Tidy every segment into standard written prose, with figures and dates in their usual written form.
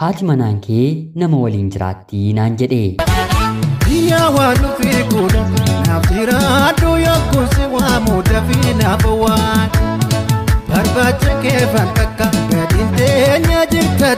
haati manaan kee nama waliin jiraatti naan jedhe. Yaa waan nufi godha naaf jiraadhu yookuun si waamu dafii naaf waan barbaacha kee fanqaqqa gadiin teenya jirta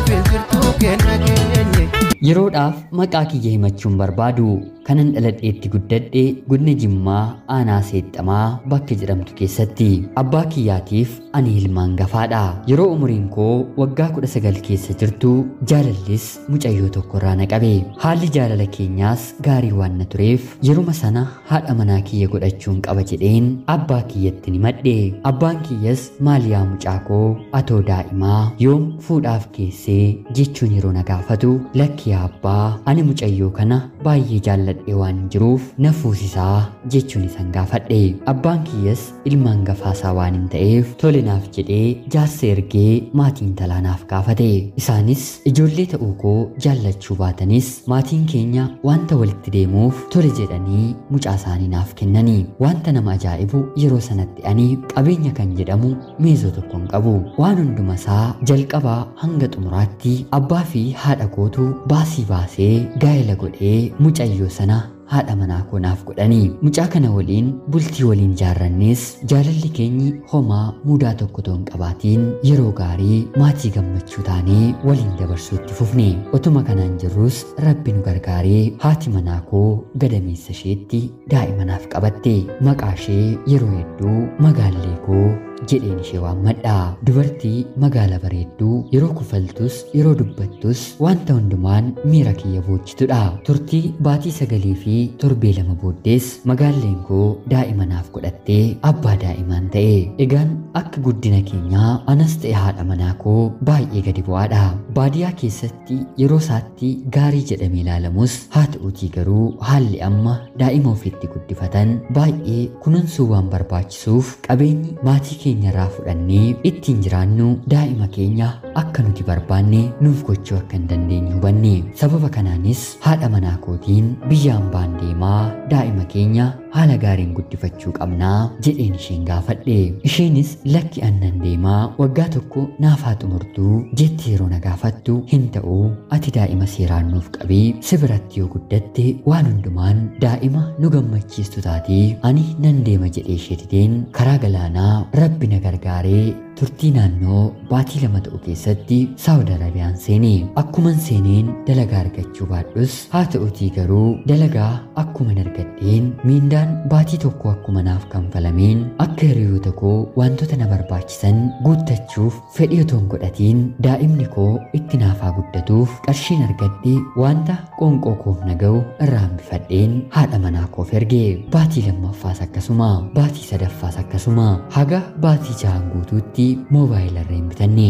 fi jirtuu kenna keenye. Yeroodhaaf maqaa kiyya himachuun barbaadu kanan dhaladheetti guddadhe godina Jimmaa aanaa Seexxamaa bakka jedhamtu keessatti abbaa kiyyaatiif ani ilmaan gafaadha. Yeroo umuriin koo waggaa 19 keessa jirtu jaalallis mucayyoo tokkorraa na qabe. Haalli jaalala keenyaas gaarii waan na tureef yeruma sana haadha manaa kiyya godhachuun qaba jedheen abbaa kiyyatti ni madhe. Abbaan kiyyas maal yaa mucaa koo atoo daa'imaa yoom fuudhaaf keessee jechuun yeroo na gaafatu lakki yaa abbaa ani mucayyoo kana baay'ee jaalladhe waan jiruuf na fuusisaa jechuun isan gaafadhe. Abbaan kiyyas ilmaan gafaasaa waan hin ta'eef tole naaf jedhee jaarsa ergee maatiin talaa naaf gaafate. Isaanis ijoollee ta'uu koo jaallachuu baatanis maatiin keenya wanta walitti deemuuf tole jedhanii mucaa isaanii naaf kennani. Wanta nama ajaa'ibu yeroo sanatti ani qabeenya kan jedhamu meezoo tokko hin qabu. Waan hunduma isaa jalqabaa hanga xumuraatti abbaa fi haadha kootu baasii baasee gaa'ela godhee mucayyoo sana haadha manaa koo naaf godhani. Mucaa kana waliin bultii waliin jaarrannes jaalalli keenyi homaa mudaa tokko ton qabaatiin yeroo gaarii maatii gammachuu taanee waliin dabarsuutti fufne. Otuma kanaan jirrus rabbi nu gargaaree haati manaa koo gadameessa isheetti daa'ima naaf qabatte. Maqaa ishee yeroo hedduu magaallee koo jedheen ishee waammadha. Dubartii magaala bareedduu yeroo kufaltus yeroo dubbattus wanta hundumaan miira kiyya boojjitudha. Turtii baatii 9 fi torbee 2 booddees magaalleen koo daa'ima naaf godhattee abbaa daa'imaan ta'e. Egaan akka guddina keenyaa anas ta'e haadha manaa koo baay'ee gadi bu'aadha. Baadiyaa keessatti yeroo isaatti gaarii jedhamee ilaalamus haa ta'uutii garuu haalli amma daa'ima ofiitti guddifatan baay'ee kunuunsuu waan barbaachisuuf qabeenyi maatii keenyarraa fudhannee ittiin jiraannu daa'ima keenya akka nuti barbaanne nuuf gochuu akka hin dandeenye hubanne. Sababa kanaanis haadha manaa kootiin biyyaan baan deemaa daa'ima keenya haala gaariin guddifachuu qabnaa jedheen isheen gaafadhe. Isheenis lakki annan deemaa waggaa tokko naaf haa xumurtuu jetti yeroo na gaafattu hin ta'u ati daa'ima seeraan nuuf qabii si biratti yoo guddatte waan hundumaan daa'ima nu gammachiistu taatee ani nan deema jedhee ishee dideen karaa galaanaa rabbi na gargaaree turtii naannoo baatii 2 ta'u keessatti Saawud Arabiyaan seene. Akkuman seeneen dalagaa argachuu baadhus haa ta'utii garuu dalagaa akkuman argadheen miindaan baatii tokko akkuma naaf kanfalameen akka hiriyoota koo wantoota na barbaachisan guuttachuuf fedhii otoo hin godhatiin daa'imni koo itti naaf haa guddatuuf qarshiin argadhe wanta qoonqoo koof na ga'u irraa hambifadheen haadha manaa koof erge. Baatii 2ffaas akkasuma baatii 3ffaas akkasuma haga baatii 6 guutuutti moobaayila irra hin bitanne.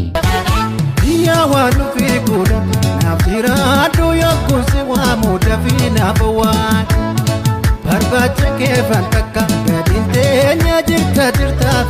Yaa waan nufi godha naaf jiraadhu yookuun si waamu dafii naaf waan barbaacha kee fanqaqqa gadiin teenya jirta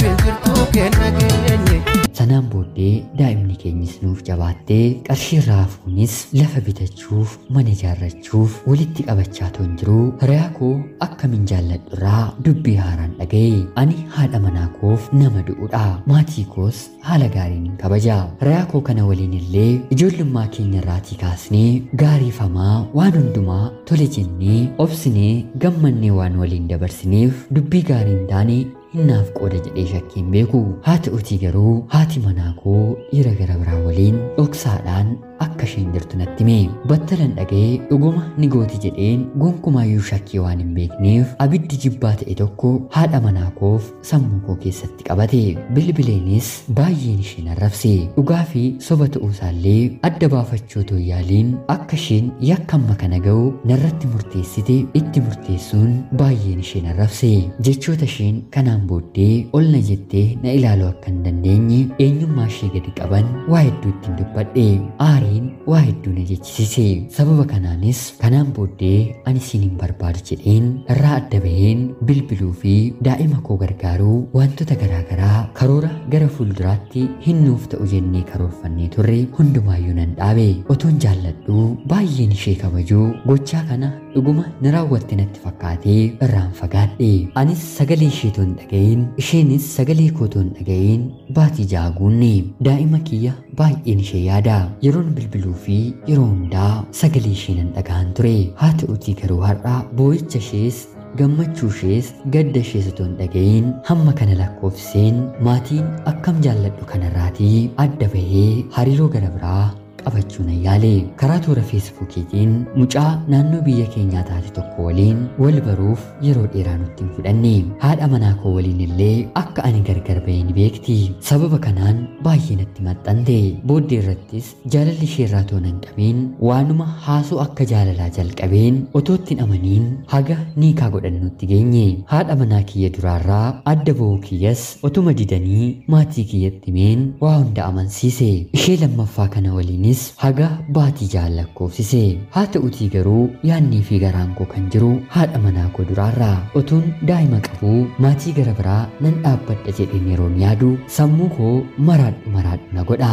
fi jirtuu kenna keenye. Sanaan booddee daa'imni keenyis nuuf jabaattee qarshii irraa hafuunis lafa bitachuuf mana ijaarrachuuf walitti qabachaa toon jiruu hiriyaa koo akkamiin jaalladhu irraa dubbii haaraan dhaga'e. Ani haadha manaa koof nama du'uudha. Maatii koos haala gaariin hin kabaja. Hiriyaa koo kana waliin illee ijoollummaa keenya irraatii kaasnee gaariifamaa waan hundumaa tole jennee obsinee gammannee waan waliin dabarsineef dubbii gaarii hin taane hinnaaf qooda jedhee shakkiin beeku. Haa ta'utii garuu haati manaa koo dhiira gara biraa waliin dhoksaadhaan akka isheen jirtu natti hime. Battalan dhaga'ee dhuguma ni gooti jedheen gonkumaayyuu shakkii waan hin beekneef abiddi jibbaa ta'e tokko haadha manaa koof sammuu koo keessatti qabate. Bilbileenis baay'een isheen arrabse. Dhugaa fi soba ta'uusaallee adda baafachuu otoo yaaliin akka isheen yakka amma kana ga'u narratti murteessite itti murteessuun baay'een isheen arrabse. Jechoota isheen kanaan booddee ol na jettee na ilaaluu akka hin dandeenye eenyummaa ishee gadi qaban waa hedduu ittiin dubbadhe. Aariin waa hedduu na jechisiise. Sababa kanaanis kanaan booddee ani siin hin barbaadu jedheen irraa adda baheen bilbiluu fi daa'ima koo gargaaruu wantoota garaagaraa karoora gara fuulduraatti hinnuuf ta'u jennee karoorfannee turre hundumaayyuu nan dhaabe. Otoon jaalladhu baay'een ishee kabajuu gochaa kana dhuguma na raawwatte natti fakkaatee irraan fagaadhe. Anis sagalee isheetoon dhaga'een isheenis sagalee kootoon dhaga'een baatii 6 guunne. Daa'ima kiyya baay'een ishee yaada. Yeroon bilbiluu fi yeroo hundaa sagalee ishee nan dhaga'an ture. Haa ta'utii garuu har'a boo'icha ishees gammachuu ishees gadda ishees otoo hin dhaga'iin hamma kana lakkoofseen maatiin akkam jaalladhu kanarraatii adda bahee hariiroo gara biraa qabachuu nan yaale. Karaa toora feesbuukiitiin mucaa naannoo biyya keenyaa taate tokko waliin wal baruuf yeroo dheeraa nutti hin fudhanne. Haadha manaa koo waliin illee akka ani gargar bahee ni beekti. Sababa kanaan baay'ee natti maxxante. Booddee irrattis jaalalli ishee irraa otoo nan qabiin waanuma haasoo akka jaalalaa jalqabeen otoo ittiin amaniin haga niikaa godhannutti geenye. Haadha manaa kiyya duraarraa adda bahuu kiyyas otuma didanii maatii kiyyatti himeen waa hunda amansiise. Ishee lammaffaa kana waliinis haga baatii lakkoofsise. Haa ta'utii garuu yaannii fi garaan koo kan jiru haadha manaa koo duraarraa. Otuun daa'ima qabuu maatii gara biraa nan dhaabbadha jedheen yeroon yaadu sammuu koo maraadhu na godha.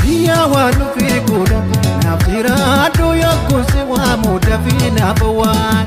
Biyya waan nufi godha naaf jiraadhu yookuun si waamu dafii naaf waan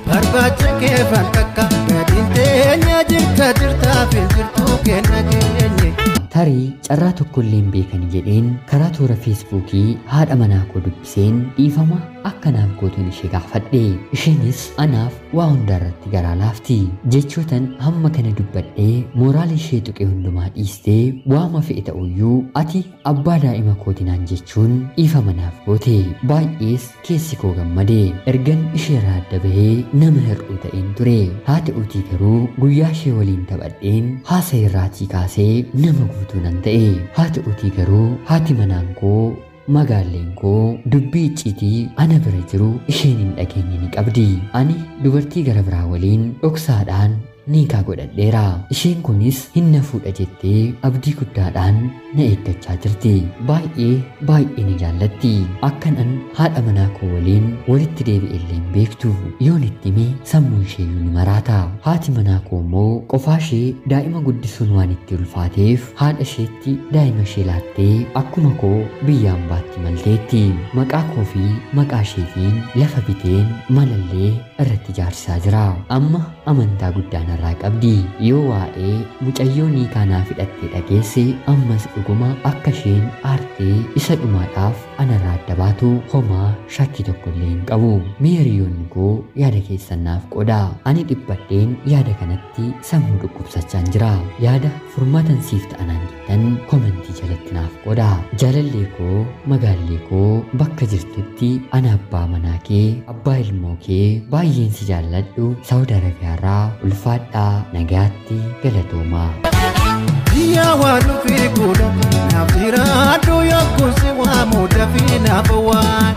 barbaacha kee fakkaaka gadiin teenya jirtaa fi jirtuu kenna keenye. Tarii carraa tokkollee hin beekan jedheen karaa toora feesbuukii haadha manaa koo dubbiseen dhiifama akka naaf gootuun ishee gaafadhe. Isheenis anaaf waa hundarratti garaa laafti. Jechootan hamma kana dubbadhee mooraal ishee tuqee hundumaa dhiistee waama fe'e ta'uyyuu ati abbaa daa'ima kootinaan jechuun dhiifama naaf goote. Baay'ees keessi koo gammade. Ergan isheerraa adda bahee nama hir'uu ta'een ture. Haa ta'utii garuu guyyaa ishee waliin taphadheen haasa irraatii kaasee nama guutuu nan ta'e. Haa ta'utii garuu haati manaan koo magaalleen koo dubbii icciitii ana bira jiru isheen hin dhageenye ni qabdi. Ani dubartii gara biraa waliin dhoksaadhaan niikaa godhadheera. Isheen kunis hin na fuudha jettee abdii guddaadhaan na eeggachaa jirti. Baay'ee ni jaallatti. Akkanan haadha manaa koo waliin walitti deebi'e illee hin beektu. Yoon itti hime sammuu isheeyyuu ni maraata. Haati manaa koo immoo qofaa ishee daa'ima guddisuun waan itti ulfaateef haadha isheetti daa'ima ishee laattee akkuma koo biyyaan baatti malteetti. Maqaa koo fi maqaa isheetiin lafa biteen manallee irratti ijaarsisaa jira. Amma amantaa guddaan irraa qabdi. Yoo waa'ee mucayyoo niikaa naaf hidhattee dhageesse ammas dhuguma akka isheen aartee isa dhumaadhaaf anarraa adda baatu homaa shakkii tokkollee hin qabu. Mee hiriyoonni koo yaada keessan naaf qooda. Ani dhiphadheen yaada kanatti sammuu dhukkubsachaan jira. Yaada furmaatan siif ta'anaan jettan komentii jalatti naaf qooda. Jaalallee koo magaallee koo bakka jirtutti ana abbaa manaa kee abbaa ilmoo kee baay'een si jaalladhu. Saawud Arabiyaarraa ulfaadhaa nagaatti galatoomaa. Biyya waan nufi godha naaf jiraadhu yookuun si waamu dafii naaf waan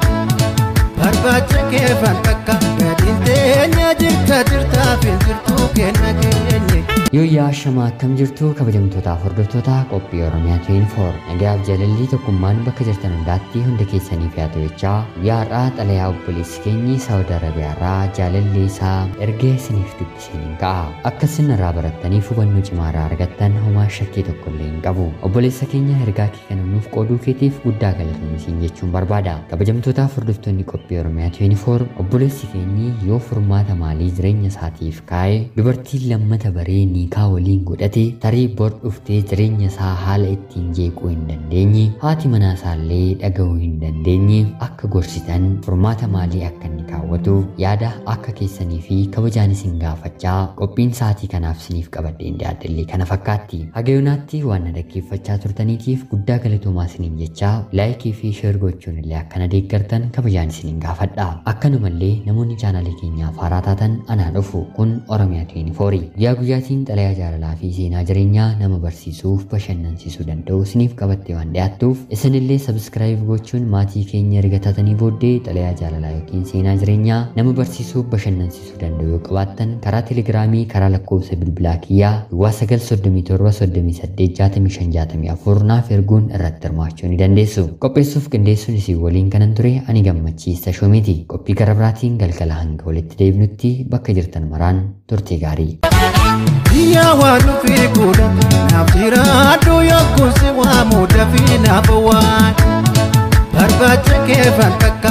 barbaacha kee fakkaaka gadiin teenya jirtaa fi jirtuu kenna keenye. Yooyyaa shamaa akkam jirtu kabajamtootaaf hordoftoota qophii Oromiyaa 24 nagaaf jaalalli tokkummaan bakka jirtan hundaatti hunda keessaniif yaa ta'echaa yaadhaa xalayaa obboleessi keenyi Saawud Arabiyaarraa jaalallee isaa ergee isiniif dubbiseen ka'a. Akka isin irraa barattaniif hubannoo cimaa irraa argattan homaa shakkii tokkollee hin qabu. Obboleessa keenya ergaa kee kana nuuf qooduu keetiif guddaa galatoomi siin jechuun barbaada. Kabajamtootaaf hordoftoonni qophii Oromiyaa 24 obboleessi keenyi yoo furmaata maalii jireenya isaatiif kaa'e dubartiin lammata baree niikaa waliin godhate tarii bor dhuftee jireenya isaa haala ittiin jeequu hin dandeenye haati manaa isaallee dhaga'uu hin dandeenye akka gorsitan furmaata maalii akka inni kaawwatuuf yaada akka keessanii fi kabajaan isin gaafachaa qophiin sa'aatii kanaaf isiniif qabadheen dhiyaadhellee kana fakkaatti. Haga yoonaatti waan na dhaggeeffachaa turtaniitiif guddaa galatoomaa isiniin jechaa laayikii fi sheer gochuun illee akkana deeggartan kabajaan isiniin gaafadha. Akkanumallee namoonni chaanaalii keenyaaf haaraa taatan anaan dhufu kun Oromiyaa 24 guyyaa guyyaatiin xalayaa jaalalaa fi seenaa jireenyaa nama barsiisuuf bashannansiisuu danda'u isiniif qabattee waan dhiyaattuuf isinillee sabskiraayib gochuun maatii keenya erga taatanii booddee xalayaa jaalalaa yookiin seenaa jireenyaa nama barsiisuuf bashannansiisuu danda'u yoo qabaattan karaa teelegiraamii karaa lakkoofsa bilbilaa kiyyaa 937386564 naaf erguun irratti hirmaachuu ni dandeessu. Qopheessuuf qindeessuun isin waliin kanan ture ani gammachiista shoomeeti. Qophii gara biraatiin galgala hanga walitti deebinutti bakka jirtan maraan turtii gaarii. Biyya waan nufi godha naaf jiraadhu yookuun si waamu dafii naaf waan barbaacha kee fakkaaka.